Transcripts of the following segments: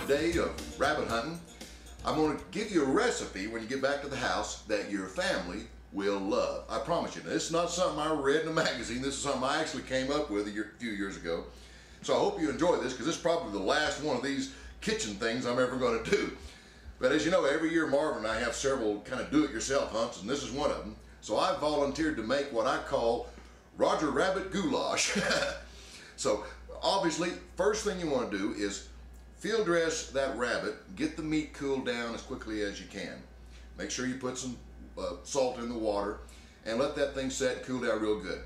day of rabbit hunting. I'm going to give you a recipe when you get back to the house that your family will love. I promise you. Now, this is not something I read in a magazine. This is something I actually came up with a few years ago. So I hope you enjoy this, because this is probably the last one of these kitchen things I'm ever going to do. But as you know, every year Marvin and I have several kind of do-it-yourself hunts, and this is one of them. So I volunteered to make what I call Roger Rabbit goulash. So obviously, first thing you want to do is field dress that rabbit, get the meat cooled down as quickly as you can. Make sure you put some salt in the water and let that thing set and cool down real good.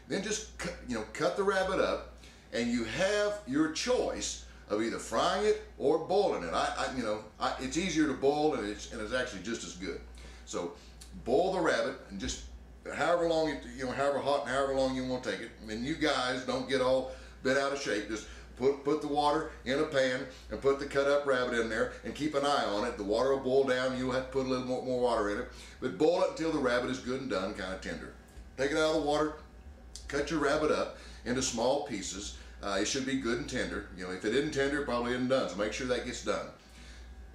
Then just cut the rabbit up, and you have your choice of either frying it or boiling it. It's easier to boil, and it's actually just as good. So boil the rabbit, and just however long however hot and however long you want to take it. I mean, you guys don't get all bent out of shape. Just put the water in a pan and put the cut up rabbit in there, and keep an eye on it. The water will boil down. You'll have to put a little more water in it, but boil it until the rabbit is good and done, kind of tender. Take it out of the water, cut your rabbit up into small pieces. It should be good and tender. If it isn't tender, it probably isn't done, so make sure that gets done.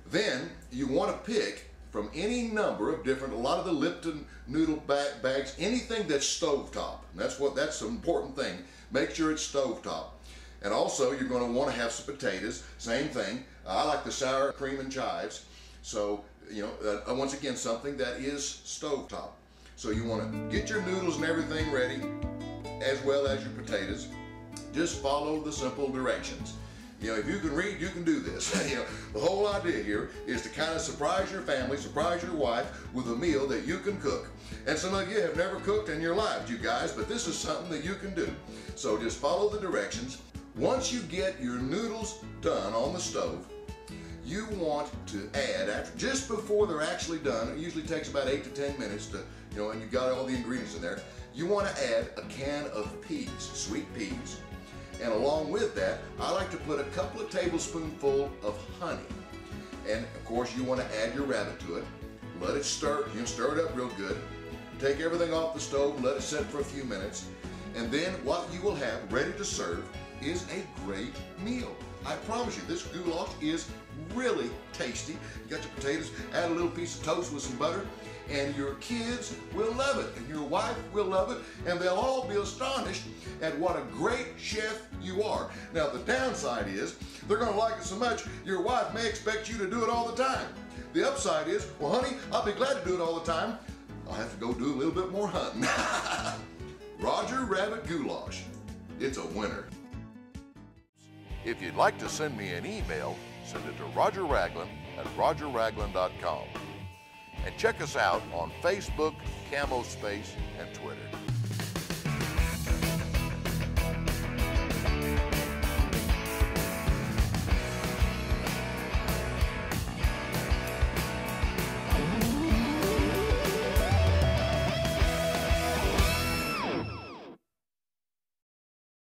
Then you want to pick from any number of different, a lot of the Lipton noodle bags, anything that's stovetop. And that's an important thing. Make sure it's stovetop. And also, you're going to want to have some potatoes. Same thing. I like the sour cream and chives. So, once again, something that is stovetop. So you want to get your noodles and everything ready, as well as your potatoes. Just follow the simple directions. If you can read, you can do this. The whole idea here is to kind of surprise your family, surprise your wife with a meal that you can cook. And some of you have never cooked in your lives, you guys, but this is something that you can do. So just follow the directions. Once you get your noodles done on the stove, you want to add, just before they're actually done, it usually takes about 8 to 10 minutes to, and you've got all the ingredients in there, you want to add a can of peas, sweet peas. And along with that, I like to put a couple of tablespoonfuls of honey. And of course, you want to add your rabbit to it. Let it stir, stir it up real good. Take everything off the stove and let it set for a few minutes. And then what you will have ready to serve is a great meal. I promise you, this goulash is really tasty. You got your potatoes, add a little piece of toast with some butter, and your kids will love it, and your wife will love it, and they'll all be astonished at what a great chef you are. Now, the downside is they're going to like it so much, your wife may expect you to do it all the time. The upside is, well, honey, I'll be glad to do it all the time. I'll have to go do a little bit more hunting. Roger Rabbit goulash. It's a winner. If you'd like to send me an email, send it to rogerraglin@rogerraglin.com. And check us out on Facebook, Camo Space, and Twitter.